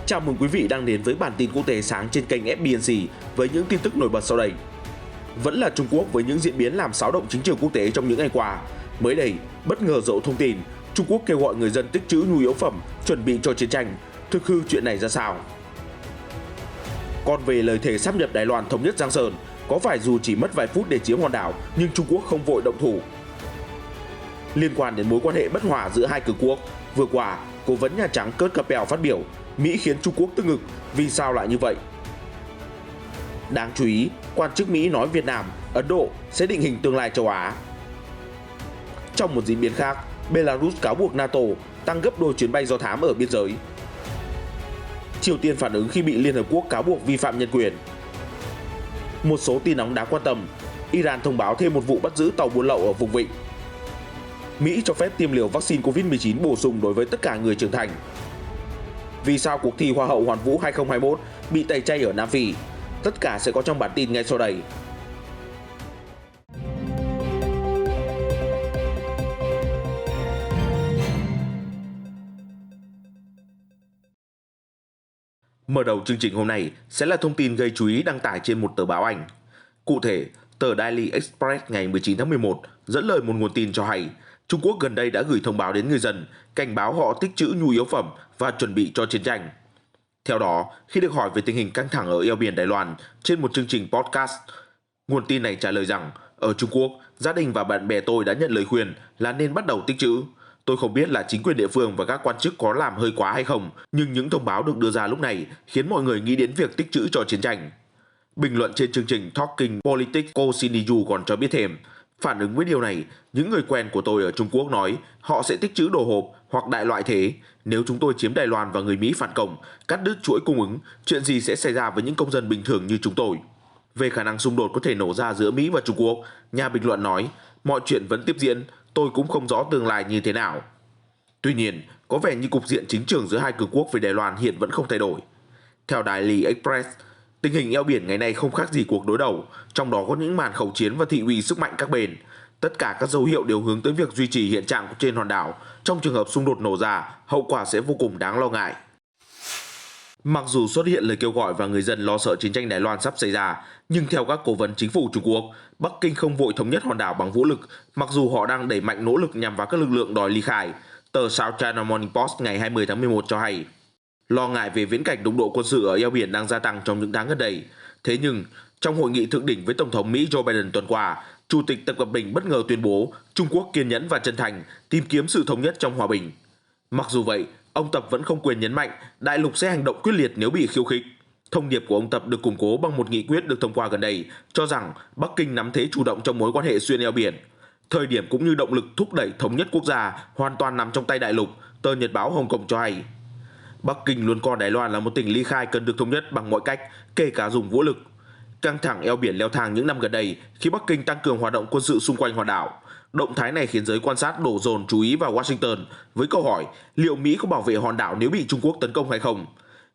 Chào mừng quý vị đang đến với bản tin quốc tế sáng trên kênh FBNC với những tin tức nổi bật sau đây. Vẫn là Trung Quốc với những diễn biến làm xáo động chính trường quốc tế trong những ngày qua. Mới đây, bất ngờ dẫu thông tin, Trung Quốc kêu gọi người dân tích trữ nhu yếu phẩm, chuẩn bị cho chiến tranh. Thực hư chuyện này ra sao? Còn về lời thề sáp nhập Đài Loan thống nhất Giang Sơn, có phải dù chỉ mất vài phút để chiếm hòn đảo nhưng Trung Quốc không vội động thủ? Liên quan đến mối quan hệ bất hòa giữa hai cường quốc, vừa qua, Cố vấn Nhà Trắng Kurt Capel phát biểu Mỹ khiến Trung Quốc tức ngực, vì sao lại như vậy? Đáng chú ý, quan chức Mỹ nói Việt Nam, Ấn Độ sẽ định hình tương lai châu Á. Trong một diễn biến khác, Belarus cáo buộc NATO tăng gấp đôi chuyến bay do thám ở biên giới. Triều Tiên phản ứng khi bị Liên Hợp Quốc cáo buộc vi phạm nhân quyền. Một số tin nóng đáng quan tâm, Iran thông báo thêm một vụ bắt giữ tàu buôn lậu ở vùng vịnh. Mỹ cho phép tiêm liều vaccine COVID-19 bổ sung đối với tất cả người trưởng thành. Vì sao cuộc thi Hoa hậu Hoàn vũ 2021 bị tẩy chay ở Nam Phi? Tất cả sẽ có trong bản tin ngay sau đây. Mở đầu chương trình hôm nay sẽ là thông tin gây chú ý đăng tải trên một tờ báo Anh. Cụ thể, tờ Daily Express ngày 19 tháng 11 dẫn lời một nguồn tin cho hay Trung Quốc gần đây đã gửi thông báo đến người dân, cảnh báo họ tích trữ nhu yếu phẩm và chuẩn bị cho chiến tranh. Theo đó, khi được hỏi về tình hình căng thẳng ở eo biển Đài Loan trên một chương trình podcast, nguồn tin này trả lời rằng ở Trung Quốc, gia đình và bạn bè tôi đã nhận lời khuyên là nên bắt đầu tích trữ. Tôi không biết là chính quyền địa phương và các quan chức có làm hơi quá hay không, nhưng những thông báo được đưa ra lúc này khiến mọi người nghĩ đến việc tích trữ cho chiến tranh. Bình luận trên chương trình Talking Politics, Ko Shin-ryu còn cho biết thêm, phản ứng với điều này, những người quen của tôi ở Trung Quốc nói họ sẽ tích trữ đồ hộp hoặc đại loại thế. Nếu chúng tôi chiếm Đài Loan và người Mỹ phản công, cắt đứt chuỗi cung ứng, chuyện gì sẽ xảy ra với những công dân bình thường như chúng tôi? Về khả năng xung đột có thể nổ ra giữa Mỹ và Trung Quốc, nhà bình luận nói, mọi chuyện vẫn tiếp diễn, tôi cũng không rõ tương lai như thế nào. Tuy nhiên, có vẻ như cục diện chính trường giữa hai cường quốc về Đài Loan hiện vẫn không thay đổi. Theo Daily Express, tình hình eo biển ngày nay không khác gì cuộc đối đầu, trong đó có những màn khẩu chiến và thị uy sức mạnh các bên. Tất cả các dấu hiệu đều hướng tới việc duy trì hiện trạng trên hòn đảo. Trong trường hợp xung đột nổ ra, hậu quả sẽ vô cùng đáng lo ngại. Mặc dù xuất hiện lời kêu gọi và người dân lo sợ chiến tranh Đài Loan sắp xảy ra, nhưng theo các cố vấn chính phủ Trung Quốc, Bắc Kinh không vội thống nhất hòn đảo bằng vũ lực, mặc dù họ đang đẩy mạnh nỗ lực nhằm vào các lực lượng đòi ly khai. Tờ South China Morning Post ngày 20 tháng 11 cho hay, lo ngại về viễn cảnh đụng độ quân sự ở eo biển đang gia tăng trong những tháng gần đây. Thế nhưng, trong hội nghị thượng đỉnh với Tổng thống Mỹ Joe Biden tuần qua, Chủ tịch Tập Cận Bình bất ngờ tuyên bố Trung Quốc kiên nhẫn và chân thành tìm kiếm sự thống nhất trong hòa bình. Mặc dù vậy, ông Tập vẫn không quên nhấn mạnh đại lục sẽ hành động quyết liệt nếu bị khiêu khích. Thông điệp của ông Tập được củng cố bằng một nghị quyết được thông qua gần đây, cho rằng Bắc Kinh nắm thế chủ động trong mối quan hệ xuyên eo biển. Thời điểm cũng như động lực thúc đẩy thống nhất quốc gia hoàn toàn nằm trong tay đại lục, tờ Nhật báo Hồng Kông cho hay. Bắc Kinh luôn coi Đài Loan là một tỉnh ly khai cần được thống nhất bằng mọi cách, kể cả dùng vũ lực. Căng thẳng eo biển leo thang những năm gần đây khi Bắc Kinh tăng cường hoạt động quân sự xung quanh hòn đảo. Động thái này khiến giới quan sát đổ dồn chú ý vào Washington với câu hỏi liệu Mỹ có bảo vệ hòn đảo nếu bị Trung Quốc tấn công hay không.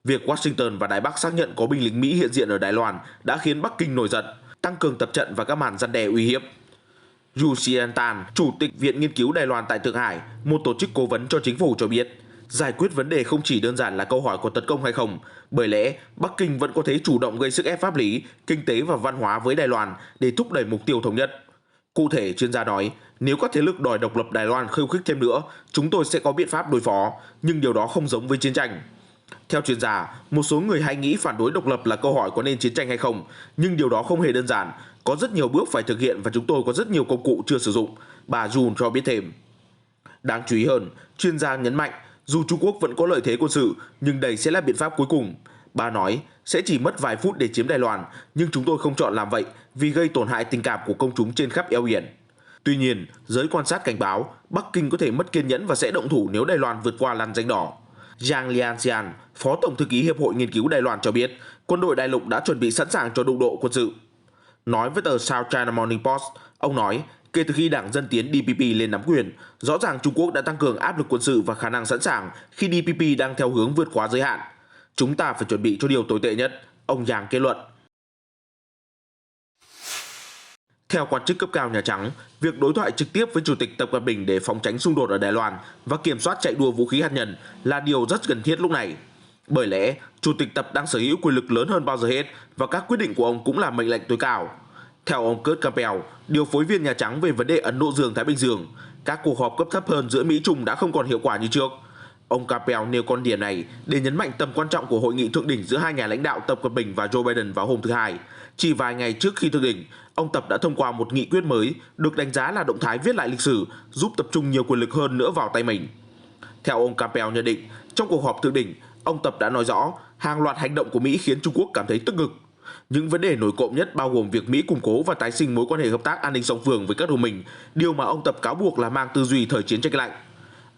Việc Washington và Đài Bắc xác nhận có binh lính Mỹ hiện diện ở Đài Loan đã khiến Bắc Kinh nổi giận, tăng cường tập trận và các màn răn đe uy hiếp. Yu Xiantan, Chủ tịch Viện Nghiên cứu Đài Loan tại Thượng Hải, một tổ chức cố vấn cho chính phủ cho biết, giải quyết vấn đề không chỉ đơn giản là câu hỏi có tấn công hay không, bởi lẽ Bắc Kinh vẫn có thể chủ động gây sức ép pháp lý, kinh tế và văn hóa với Đài Loan để thúc đẩy mục tiêu thống nhất. Cụ thể, chuyên gia nói, nếu các thế lực đòi độc lập Đài Loan khiêu khích thêm nữa, chúng tôi sẽ có biện pháp đối phó, nhưng điều đó không giống với chiến tranh. Theo chuyên gia, một số người hay nghĩ phản đối độc lập là câu hỏi có nên chiến tranh hay không, nhưng điều đó không hề đơn giản, có rất nhiều bước phải thực hiện và chúng tôi có rất nhiều công cụ chưa sử dụng, bà Jun cho biết thêm. Đáng chú ý hơn, chuyên gia nhấn mạnh, dù Trung Quốc vẫn có lợi thế quân sự, nhưng đây sẽ là biện pháp cuối cùng. Bà nói, sẽ chỉ mất vài phút để chiếm Đài Loan, nhưng chúng tôi không chọn làm vậy vì gây tổn hại tình cảm của công chúng trên khắp eo biển. Tuy nhiên, giới quan sát cảnh báo, Bắc Kinh có thể mất kiên nhẫn và sẽ động thủ nếu Đài Loan vượt qua làn ranh đỏ. Zhang Lianxian, Phó Tổng thư ký Hiệp hội Nghiên cứu Đài Loan cho biết, quân đội đại lục đã chuẩn bị sẵn sàng cho đụng độ quân sự. Nói với tờ South China Morning Post, ông nói, kể từ khi Đảng Dân Tiến DPP lên nắm quyền, rõ ràng Trung Quốc đã tăng cường áp lực quân sự và khả năng sẵn sàng khi DPP đang theo hướng vượt quá giới hạn. Chúng ta phải chuẩn bị cho điều tồi tệ nhất, ông Yang kết luận. Theo quan chức cấp cao Nhà Trắng, việc đối thoại trực tiếp với Chủ tịch Tập Cận Bình để phòng tránh xung đột ở Đài Loan và kiểm soát chạy đua vũ khí hạt nhân là điều rất cần thiết lúc này. Bởi lẽ, Chủ tịch Tập đang sở hữu quyền lực lớn hơn bao giờ hết và các quyết định của ông cũng là mệnh lệnh tối cao. Theo ông Kurt Campbell, điều phối viên Nhà Trắng về vấn đề Ấn Độ Dương-Thái Bình Dương, các cuộc họp cấp thấp hơn giữa Mỹ-Trung đã không còn hiệu quả như trước. Ông Campbell nêu quan điểm này để nhấn mạnh tầm quan trọng của hội nghị thượng đỉnh giữa hai nhà lãnh đạo Tập Cận Bình và Joe Biden vào hôm thứ Hai. Chỉ vài ngày trước khi thượng đỉnh, ông Tập đã thông qua một nghị quyết mới được đánh giá là động thái viết lại lịch sử, giúp tập trung nhiều quyền lực hơn nữa vào tay mình. Theo ông Campbell nhận định, trong cuộc họp thượng đỉnh, ông Tập đã nói rõ hàng loạt hành động của Mỹ khiến Trung Quốc cảm thấy tức ngực. Những vấn đề nổi cộm nhất bao gồm việc Mỹ củng cố và tái sinh mối quan hệ hợp tác an ninh song phương với các đồng minh, điều mà ông Tập cáo buộc là mang tư duy thời chiến tranh lạnh.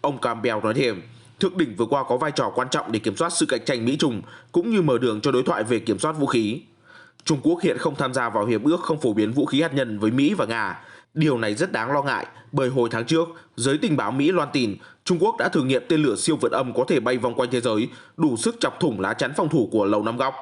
Ông Campbell nói thêm, thượng đỉnh vừa qua có vai trò quan trọng để kiểm soát sự cạnh tranh Mỹ-Trung cũng như mở đường cho đối thoại về kiểm soát vũ khí. Trung Quốc hiện không tham gia vào hiệp ước không phổ biến vũ khí hạt nhân với Mỹ và Nga. Điều này rất đáng lo ngại bởi hồi tháng trước, giới tình báo Mỹ loan tin Trung Quốc đã thử nghiệm tên lửa siêu vượt âm có thể bay vòng quanh thế giới, đủ sức chọc thủng lá chắn phòng thủ của Lầu Năm Góc.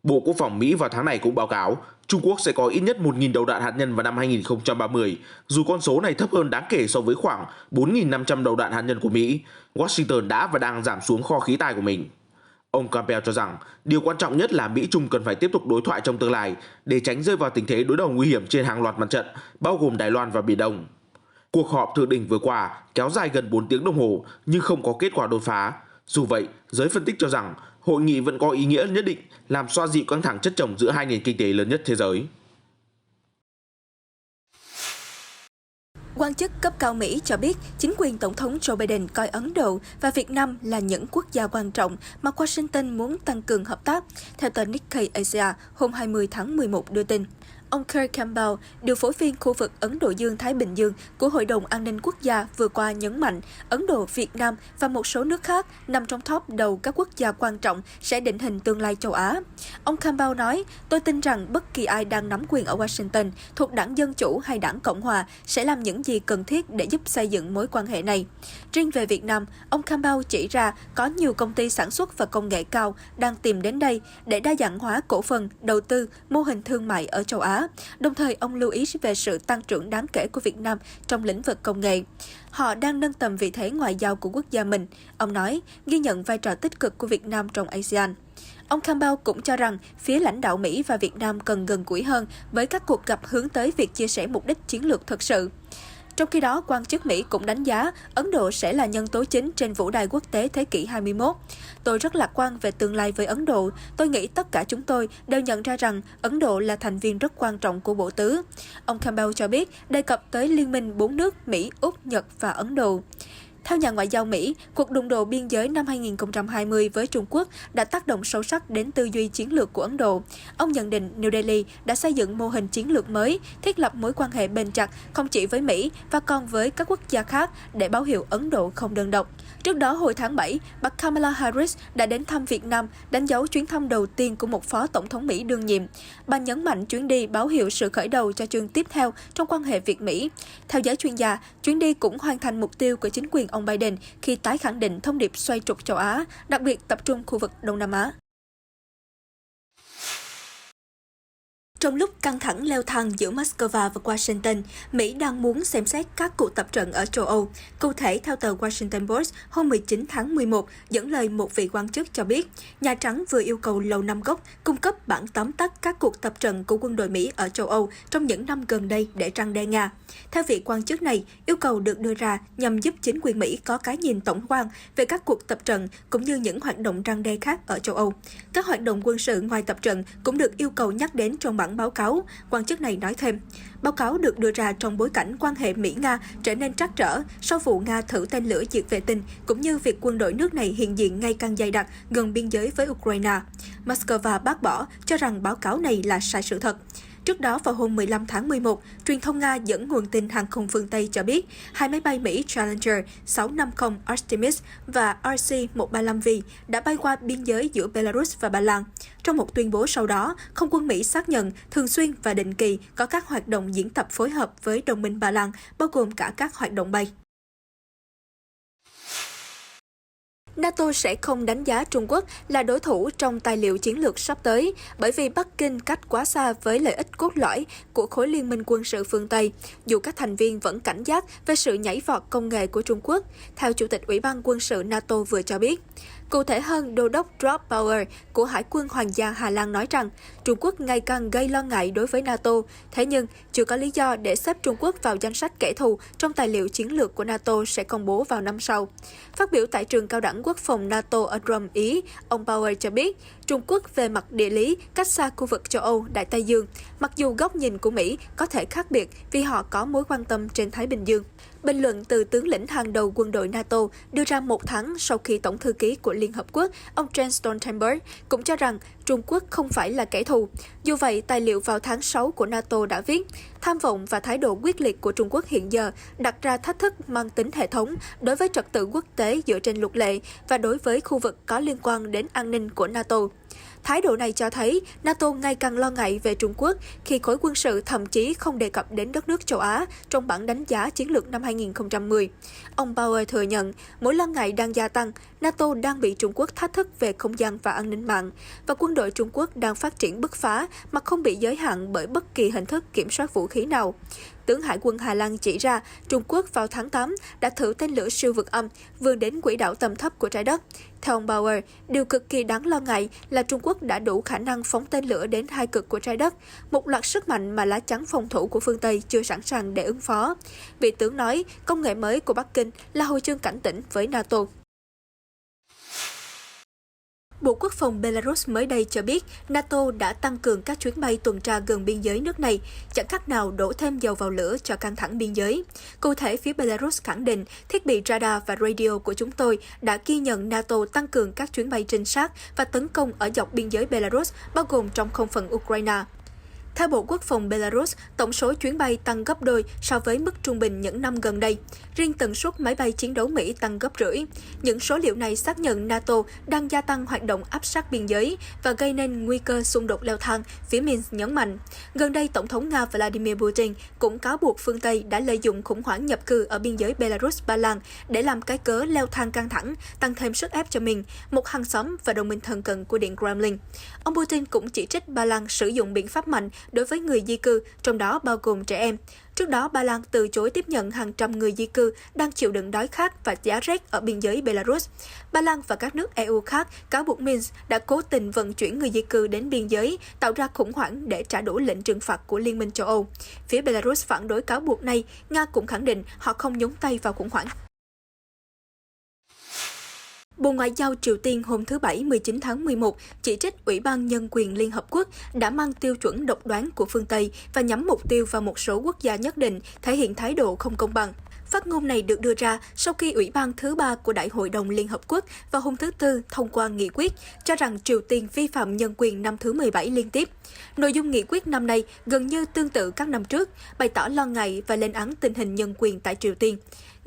Bộ Quốc phòng Mỹ vào tháng này cũng báo cáo Trung Quốc sẽ có ít nhất 1.000 đầu đạn hạt nhân vào năm 2030, dù con số này thấp hơn đáng kể so với khoảng 4.500 đầu đạn hạt nhân của Mỹ. Washington đã và đang giảm xuống kho khí tài của mình. Ông Campbell cho rằng điều quan trọng nhất là Mỹ-Trung cần phải tiếp tục đối thoại trong tương lai để tránh rơi vào tình thế đối đầu nguy hiểm trên hàng loạt mặt trận, bao gồm Đài Loan và Biển Đông. Cuộc họp thượng đỉnh vừa qua kéo dài gần 4 tiếng đồng hồ nhưng không có kết quả đột phá. Dù vậy, giới phân tích cho rằng hội nghị vẫn có ý nghĩa nhất định làm xoa dịu căng thẳng chất chồng giữa hai nền kinh tế lớn nhất thế giới. Quan chức cấp cao Mỹ cho biết chính quyền Tổng thống Joe Biden coi Ấn Độ và Việt Nam là những quốc gia quan trọng mà Washington muốn tăng cường hợp tác, theo tờ Nikkei Asia hôm 20 tháng 11 đưa tin. Ông Kurt Campbell, điều phối viên khu vực Ấn Độ Dương-Thái Bình Dương của Hội đồng An ninh Quốc gia vừa qua nhấn mạnh Ấn Độ, Việt Nam và một số nước khác nằm trong top đầu các quốc gia quan trọng sẽ định hình tương lai châu Á. Ông Campbell nói, tôi tin rằng bất kỳ ai đang nắm quyền ở Washington, thuộc đảng Dân Chủ hay đảng Cộng Hòa, sẽ làm những gì cần thiết để giúp xây dựng mối quan hệ này. Riêng về Việt Nam, ông Campbell chỉ ra có nhiều công ty sản xuất và công nghệ cao đang tìm đến đây để đa dạng hóa cổ phần, đầu tư, mô hình thương mại ở châu Á. Đồng thời, ông lưu ý về sự tăng trưởng đáng kể của Việt Nam trong lĩnh vực công nghệ. Họ đang nâng tầm vị thế ngoại giao của quốc gia mình. Ông nói, ghi nhận vai trò tích cực của Việt Nam trong ASEAN. Ông Campbell cũng cho rằng phía lãnh đạo Mỹ và Việt Nam cần gần gũi hơn với các cuộc gặp hướng tới việc chia sẻ mục đích chiến lược thực sự. Trong khi đó, quan chức Mỹ cũng đánh giá Ấn Độ sẽ là nhân tố chính trên vũ đài quốc tế thế kỷ 21. Tôi rất lạc quan về tương lai với Ấn Độ. Tôi nghĩ tất cả chúng tôi đều nhận ra rằng Ấn Độ là thành viên rất quan trọng của bộ tứ. Ông Campbell cho biết, đề cập tới liên minh 4 nước Mỹ, Úc, Nhật và Ấn Độ. Theo nhà ngoại giao Mỹ, cuộc đụng độ biên giới năm 2020 với Trung Quốc đã tác động sâu sắc đến tư duy chiến lược của Ấn Độ. Ông nhận định New Delhi đã xây dựng mô hình chiến lược mới, thiết lập mối quan hệ bền chặt không chỉ với Mỹ và còn với các quốc gia khác để báo hiệu Ấn Độ không đơn độc. Trước đó, hồi tháng 7, bà Kamala Harris đã đến thăm Việt Nam, đánh dấu chuyến thăm đầu tiên của một phó tổng thống Mỹ đương nhiệm. Bà nhấn mạnh chuyến đi báo hiệu sự khởi đầu cho chương tiếp theo trong quan hệ Việt-Mỹ. Theo giới chuyên gia, chuyến đi cũng hoàn thành mục tiêu của chính quyền ông Biden khi tái khẳng định thông điệp xoay trục châu Á, đặc biệt tập trung khu vực Đông Nam Á. Trong lúc căng thẳng leo thang giữa Moscow và Washington, Mỹ đang muốn xem xét các cuộc tập trận ở châu Âu. Cụ thể, theo tờ Washington Post, hôm 19 tháng 11, dẫn lời một vị quan chức cho biết, Nhà Trắng vừa yêu cầu Lầu Năm Góc cung cấp bản tóm tắt các cuộc tập trận của quân đội Mỹ ở châu Âu trong những năm gần đây để răn đe Nga. Theo vị quan chức này, yêu cầu được đưa ra nhằm giúp chính quyền Mỹ có cái nhìn tổng quan về các cuộc tập trận cũng như những hoạt động răn đe khác ở châu Âu. Các hoạt động quân sự ngoài tập trận cũng được yêu cầu nhắc đến trong bản báo cáo, quan chức này nói thêm. Báo cáo được đưa ra trong bối cảnh quan hệ Mỹ-Nga trở nên trắc trở sau vụ Nga thử tên lửa diệt vệ tinh, cũng như việc quân đội nước này hiện diện ngày càng dày đặc gần biên giới với Ukraine. Moscow bác bỏ, cho rằng báo cáo này là sai sự thật. Trước đó, vào hôm 15 tháng 11, truyền thông Nga dẫn nguồn tin hàng không phương Tây cho biết hai máy bay Mỹ Challenger 650 Artemis và RC-135V đã bay qua biên giới giữa Belarus và Ba Lan. Trong một tuyên bố sau đó, không quân Mỹ xác nhận thường xuyên và định kỳ có các hoạt động diễn tập phối hợp với đồng minh Ba Lan, bao gồm cả các hoạt động bay. NATO sẽ không đánh giá Trung Quốc là đối thủ trong tài liệu chiến lược sắp tới, bởi vì Bắc Kinh cách quá xa với lợi ích cốt lõi của khối liên minh quân sự phương Tây, dù các thành viên vẫn cảnh giác về sự nhảy vọt công nghệ của Trung Quốc, theo Chủ tịch Ủy ban Quân sự NATO vừa cho biết. Cụ thể hơn, Đô đốc Rob Bauer của Hải quân Hoàng gia Hà Lan nói rằng Trung Quốc ngày càng gây lo ngại đối với NATO, thế nhưng chưa có lý do để xếp Trung Quốc vào danh sách kẻ thù trong tài liệu chiến lược của NATO sẽ công bố vào năm sau. Phát biểu tại trường cao đẳng quốc phòng NATO ở Rome, Ý, ông Bauer cho biết Trung Quốc về mặt địa lý cách xa khu vực châu Âu, Đại Tây Dương, mặc dù góc nhìn của Mỹ có thể khác biệt vì họ có mối quan tâm trên Thái Bình Dương. Bình luận từ tướng lĩnh hàng đầu quân đội NATO đưa ra một tháng sau khi Tổng thư ký của Liên Hợp Quốc, ông Jens Stoltenberg, cũng cho rằng Trung Quốc không phải là kẻ thù. Dù vậy, tài liệu vào tháng 6 của NATO đã viết, tham vọng và thái độ quyết liệt của Trung Quốc hiện giờ đặt ra thách thức mang tính hệ thống đối với trật tự quốc tế dựa trên luật lệ và đối với khu vực có liên quan đến an ninh của NATO. Thái độ này cho thấy NATO ngày càng lo ngại về Trung Quốc khi khối quân sự thậm chí không đề cập đến đất nước châu Á trong bản đánh giá chiến lược năm 2010. Ông Bauer thừa nhận mối lo ngại đang gia tăng, NATO đang bị Trung Quốc thách thức về không gian và an ninh mạng, và quân đội Trung Quốc đang phát triển bứt phá mà không bị giới hạn bởi bất kỳ hình thức kiểm soát vũ khí nào. Tướng Hải quân Hà Lan chỉ ra Trung Quốc vào tháng 8 đã thử tên lửa siêu vượt âm vươn đến quỹ đạo tầm thấp của trái đất. Theo ông Bauer, điều cực kỳ đáng lo ngại là Trung Quốc đã đủ khả năng phóng tên lửa đến hai cực của trái đất, một loạt sức mạnh mà lá chắn phòng thủ của phương Tây chưa sẵn sàng để ứng phó. Vị tướng nói công nghệ mới của Bắc Kinh là hồi chuông cảnh tỉnh với NATO. Bộ Quốc phòng Belarus mới đây cho biết NATO đã tăng cường các chuyến bay tuần tra gần biên giới nước này, chẳng khác nào đổ thêm dầu vào lửa cho căng thẳng biên giới. Cụ thể, phía Belarus khẳng định thiết bị radar và radio của chúng tôi đã ghi nhận NATO tăng cường các chuyến bay trinh sát và tấn công ở dọc biên giới Belarus, bao gồm trong không phận Ukraine. Theo Bộ Quốc phòng Belarus, tổng số chuyến bay tăng gấp đôi so với mức trung bình những năm gần đây. Riêng tần suất máy bay chiến đấu Mỹ tăng gấp rưỡi. Những số liệu này xác nhận NATO đang gia tăng hoạt động áp sát biên giới và gây nên nguy cơ xung đột leo thang, phía Minsk nhấn mạnh. Gần đây, Tổng thống Nga Vladimir Putin cũng cáo buộc phương Tây đã lợi dụng khủng hoảng nhập cư ở biên giới Belarus-Ba Lan để làm cái cớ leo thang căng thẳng, tăng thêm sức ép cho mình, một hàng xóm và đồng minh thân cận của Điện Kremlin. Ông Putin cũng chỉ trích Ba Lan sử dụng biện pháp mạnh đối với người di cư, trong đó bao gồm trẻ em. Trước đó, Ba Lan từ chối tiếp nhận hàng trăm người di cư đang chịu đựng đói khát và giá rét ở biên giới Belarus. Ba Lan và các nước EU khác cáo buộc Minsk đã cố tình vận chuyển người di cư đến biên giới, tạo ra khủng hoảng để trả đũa lệnh trừng phạt của Liên minh châu Âu. Phía Belarus phản đối cáo buộc này, Nga cũng khẳng định họ không nhúng tay vào khủng hoảng. Bộ Ngoại giao Triều Tiên hôm thứ Bảy 19 tháng 11 chỉ trích Ủy ban Nhân quyền Liên Hợp Quốc đã mang tiêu chuẩn độc đoán của phương Tây và nhắm mục tiêu vào một số quốc gia nhất định, thể hiện thái độ không công bằng. Phát ngôn này được đưa ra sau khi Ủy ban thứ 3 của Đại hội đồng Liên Hợp Quốc vào hôm thứ Tư thông qua nghị quyết cho rằng Triều Tiên vi phạm nhân quyền năm thứ 17 liên tiếp. Nội dung nghị quyết năm nay gần như tương tự các năm trước, bày tỏ lo ngại và lên án tình hình nhân quyền tại Triều Tiên.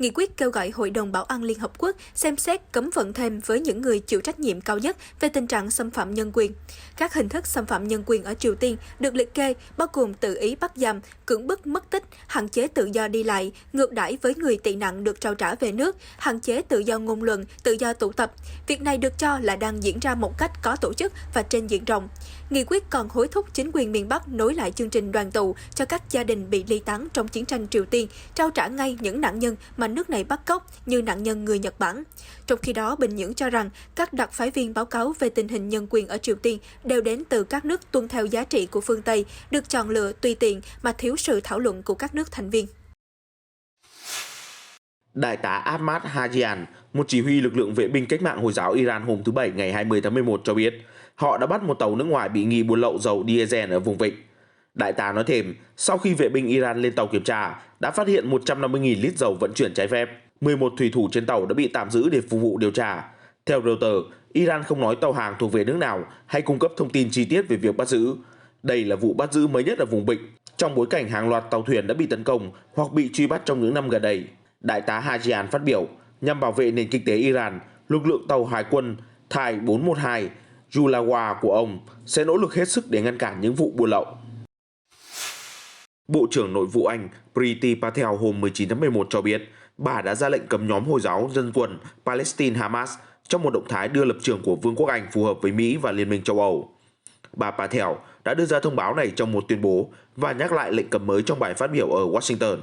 Nghị quyết kêu gọi Hội đồng Bảo an Liên Hợp Quốc xem xét cấm vận thêm với những người chịu trách nhiệm cao nhất về tình trạng xâm phạm nhân quyền. Các hình thức xâm phạm nhân quyền ở Triều Tiên được liệt kê bao gồm tự ý bắt giam, cưỡng bức mất tích, hạn chế tự do đi lại, ngược đãi với người tị nạn được trao trả về nước, hạn chế tự do ngôn luận, tự do tụ tập. Việc này được cho là đang diễn ra một cách có tổ chức và trên diện rộng. Nghị quyết còn hối thúc chính quyền miền Bắc nối lại chương trình đoàn tụ cho các gia đình bị ly tán trong chiến tranh Triều Tiên, trao trả ngay những nạn nhân mà nước này bắt cóc như nạn nhân người Nhật Bản. Trong khi đó, Bình Nhưỡng cho rằng các đặc phái viên báo cáo về tình hình nhân quyền ở Triều Tiên đều đến từ các nước tuân theo giá trị của phương Tây, được chọn lựa tùy tiện mà thiếu sự thảo luận của các nước thành viên. Đại tá Ahmad Hajian, một chỉ huy lực lượng vệ binh cách mạng Hồi giáo Iran hôm thứ Bảy ngày 20 tháng 11 cho biết họ đã bắt một tàu nước ngoài bị nghi buôn lậu dầu diesel ở vùng vịnh. Đại tá nói thêm, sau khi vệ binh Iran lên tàu kiểm tra, đã phát hiện 150.000 lít dầu vận chuyển trái phép. 11 thủy thủ trên tàu đã bị tạm giữ để phục vụ điều tra. Theo Reuters, Iran không nói tàu hàng thuộc về nước nào hay cung cấp thông tin chi tiết về việc bắt giữ. Đây là vụ bắt giữ mới nhất ở vùng vịnh, trong bối cảnh hàng loạt tàu thuyền đã bị tấn công hoặc bị truy bắt trong những năm gần đây. Đại tá Hajian phát biểu, nhằm bảo vệ nền kinh tế Iran, lực lượng tàu hải quân Thai 412 Julawa của ông sẽ nỗ lực hết sức để ngăn cản những vụ buôn lậu. Bộ trưởng Nội vụ Anh Priti Patel hôm 19 tháng 11 cho biết bà đã ra lệnh cấm nhóm Hồi giáo Dân quân Palestine Hamas trong một động thái đưa lập trường của Vương quốc Anh phù hợp với Mỹ và Liên minh châu Âu. Bà Patel đã đưa ra thông báo này trong một tuyên bố và nhắc lại lệnh cấm mới trong bài phát biểu ở Washington.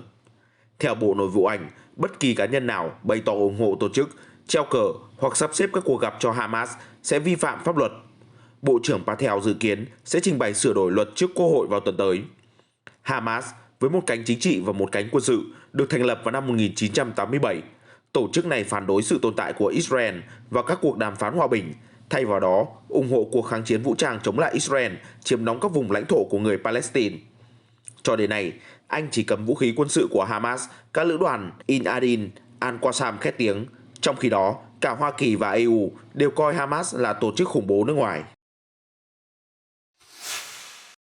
Theo Bộ Nội vụ Anh, bất kỳ cá nhân nào bày tỏ ủng hộ tổ chức treo cờ hoặc sắp xếp các cuộc gặp cho Hamas sẽ vi phạm pháp luật. Bộ trưởng Patel dự kiến sẽ trình bày sửa đổi luật trước Quốc hội vào tuần tới. Hamas, với một cánh chính trị và một cánh quân sự, được thành lập vào năm 1987. Tổ chức này phản đối sự tồn tại của Israel và các cuộc đàm phán hòa bình, thay vào đó ủng hộ cuộc kháng chiến vũ trang chống lại Israel chiếm đóng các vùng lãnh thổ của người Palestine. Cho đến nay, Anh chỉ cấm vũ khí quân sự của Hamas, các lữ đoàn In Adin, Al-Qassam khét tiếng. Trong khi đó, cả Hoa Kỳ và EU đều coi Hamas là tổ chức khủng bố nước ngoài.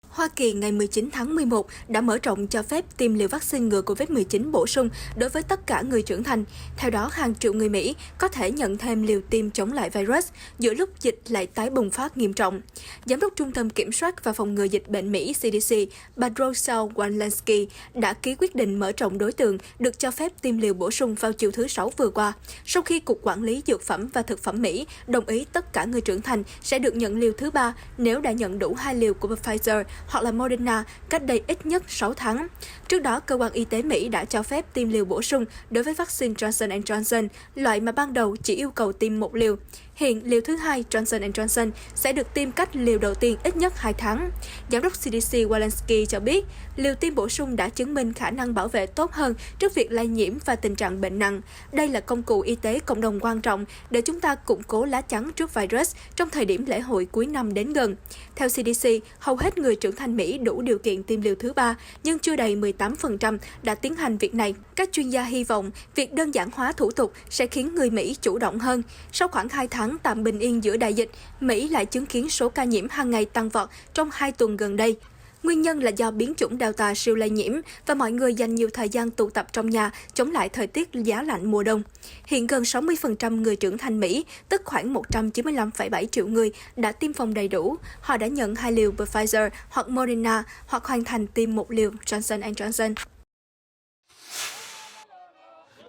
Hoa Kỳ ngày 19 tháng 11 đã mở rộng cho phép tiêm liều vaccine ngừa COVID-19 bổ sung đối với tất cả người trưởng thành. Theo đó, hàng triệu người Mỹ có thể nhận thêm liều tiêm chống lại virus giữa lúc dịch lại tái bùng phát nghiêm trọng. Giám đốc Trung tâm Kiểm soát và Phòng ngừa Dịch bệnh Mỹ CDC, bà Rochelle Walensky đã ký quyết định mở rộng đối tượng được cho phép tiêm liều bổ sung vào chiều thứ Sáu vừa qua, sau khi Cục Quản lý Dược phẩm và Thực phẩm Mỹ đồng ý tất cả người trưởng thành sẽ được nhận liều thứ 3 nếu đã nhận đủ 2 liều của Pfizer hoặc là Moderna cách đây ít nhất 6 tháng. Trước đó, Cơ quan Y tế Mỹ đã cho phép tiêm liều bổ sung đối với vaccine Johnson & Johnson, loại mà ban đầu chỉ yêu cầu tiêm 1 liều. Hiện, liều thứ 2 Johnson & Johnson sẽ được tiêm cách liều đầu tiên ít nhất 2 tháng. Giám đốc CDC Walensky cho biết, liều tiêm bổ sung đã chứng minh khả năng bảo vệ tốt hơn trước việc lây nhiễm và tình trạng bệnh nặng. Đây là công cụ y tế cộng đồng quan trọng để chúng ta củng cố lá chắn trước virus trong thời điểm lễ hội cuối năm đến gần. Theo CDC, hầu hết người trưởng thành Mỹ đủ điều kiện tiêm liều thứ 3, nhưng chưa đầy 18% đã tiến hành việc này. Các chuyên gia hy vọng việc đơn giản hóa thủ tục sẽ khiến người Mỹ chủ động hơn. Sau khoảng 2 tháng tạm bình yên giữa đại dịch, Mỹ lại chứng kiến số ca nhiễm hàng ngày tăng vọt trong 2 tuần gần đây. Nguyên nhân là do biến chủng Delta siêu lây nhiễm và mọi người dành nhiều thời gian tụ tập trong nhà chống lại thời tiết giá lạnh mùa đông. Hiện gần 60% người trưởng thành Mỹ, tức khoảng 195,7 triệu người, đã tiêm phòng đầy đủ. Họ đã nhận 2 liều Pfizer hoặc Moderna hoặc hoàn thành tiêm 1 liều Johnson & Johnson.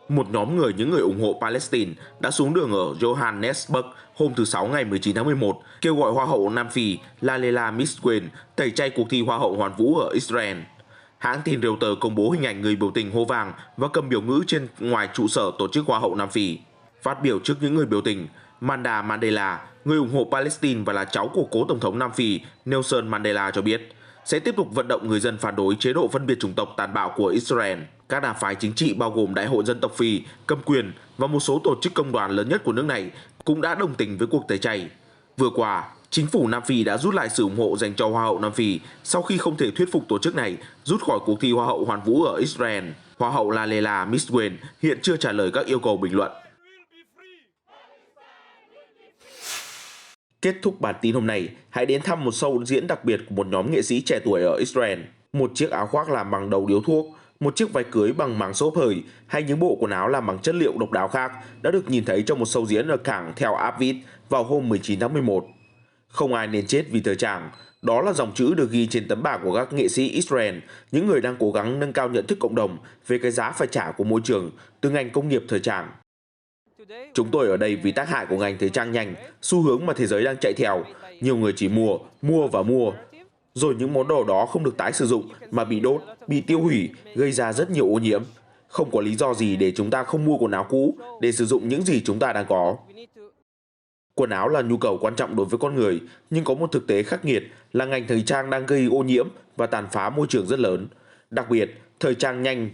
Một nhóm những người ủng hộ Palestine đã xuống đường ở Johannesburg hôm thứ Sáu ngày 19 tháng 11, kêu gọi Hoa hậu Nam Phi Lalela Mixwen tẩy chay cuộc thi Hoa hậu Hoàn vũ ở Israel. Hãng tin Reuters công bố hình ảnh người biểu tình hô vàng và cầm biểu ngữ trên ngoài trụ sở tổ chức Hoa hậu Nam Phi. Phát biểu trước những người biểu tình, Manda Mandela, người ủng hộ Palestine và là cháu của cố tổng thống Nam Phi Nelson Mandela cho biết, sẽ tiếp tục vận động người dân phản đối chế độ phân biệt chủng tộc tàn bạo của Israel. Các đảng phái chính trị bao gồm Đại hội dân tộc Phi, cầm quyền và một số tổ chức công đoàn lớn nhất của nước này cũng đã đồng tình với cuộc tẩy chay. Vừa qua, chính phủ Nam Phi đã rút lại sự ủng hộ dành cho Hoa hậu Nam Phi sau khi không thể thuyết phục tổ chức này rút khỏi cuộc thi Hoa hậu Hoàn vũ ở Israel. Hoa hậu Lalela Mixwen hiện chưa trả lời các yêu cầu bình luận. Kết thúc bản tin hôm nay, hãy đến thăm một show diễn đặc biệt của một nhóm nghệ sĩ trẻ tuổi ở Israel. Một chiếc áo khoác làm bằng đầu điếu thuốc, một chiếc váy cưới bằng màng xốp hời hay những bộ quần áo làm bằng chất liệu độc đáo khác đã được nhìn thấy trong một show diễn ở cảng Tel Aviv vào hôm 19 tháng 11. Không ai nên chết vì thời trang. Đó là dòng chữ được ghi trên tấm bảng của các nghệ sĩ Israel, những người đang cố gắng nâng cao nhận thức cộng đồng về cái giá phải trả của môi trường từ ngành công nghiệp thời trang. Chúng tôi ở đây vì tác hại của ngành thời trang nhanh, xu hướng mà thế giới đang chạy theo. Nhiều người chỉ mua và mua. Rồi những món đồ đó không được tái sử dụng mà bị đốt, bị tiêu hủy, gây ra rất nhiều ô nhiễm. Không có lý do gì để chúng ta không mua quần áo cũ để sử dụng những gì chúng ta đang có. Quần áo là nhu cầu quan trọng đối với con người, nhưng có một thực tế khắc nghiệt là ngành thời trang đang gây ô nhiễm và tàn phá môi trường rất lớn. Đặc biệt, thời trang nhanh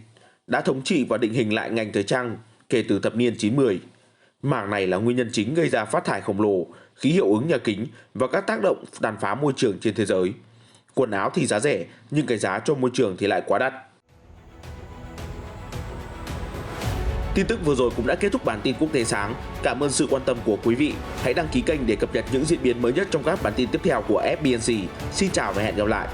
đã thống trị và định hình lại ngành thời trang kể từ thập niên 90. Mảng này là nguyên nhân chính gây ra phát thải khổng lồ, khí hiệu ứng nhà kính và các tác động tàn phá môi trường trên thế giới. Quần áo thì giá rẻ, nhưng cái giá cho môi trường thì lại quá đắt. Tin tức vừa rồi cũng đã kết thúc bản tin quốc tế sáng. Cảm ơn sự quan tâm của quý vị. Hãy đăng ký kênh để cập nhật những diễn biến mới nhất trong các bản tin tiếp theo của FBNC. Xin chào và hẹn gặp lại.